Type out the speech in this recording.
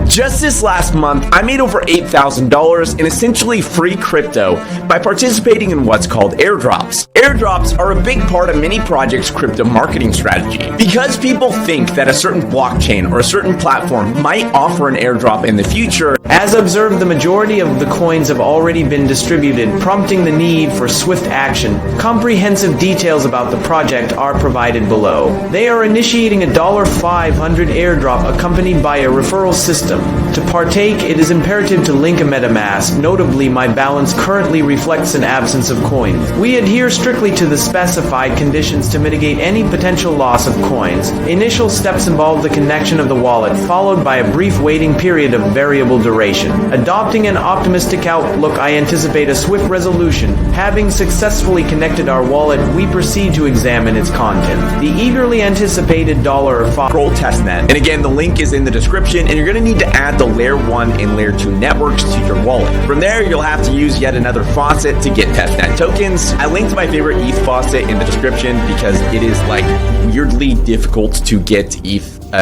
Just this last month, I made over $8,000 in essentially free crypto by participating in what's called airdrops. Airdrops are a big part of many projects' crypto marketing strategy. Because people think that a certain blockchain or a certain platform might offer an airdrop in the future, as observed, the majority of the coins have already been distributed, prompting the need for swift action. Comprehensive details about the project are provided below. They are initiating a $500 airdrop accompanied by a referral system. To partake, it is imperative to link a MetaMask. Notably, my balance currently reflects an absence of coins. We adhere strictly to the specified conditions to mitigate any potential loss of coins. Initial steps involve the connection of the wallet, followed by a brief waiting period of variable duration. Adopting an optimistic outlook, I anticipate a swift resolution. Having successfully connected our wallet, we proceed to examine its content. The eagerly anticipated Control Testnet. And again, the link is in the description, and you're going to need to add the Layer 1 and Layer 2 networks to your wallet. From there, you'll have to use yet another faucet to get Testnet tokens. I linked my favorite ETH faucet in the description because it is like weirdly difficult to get ETH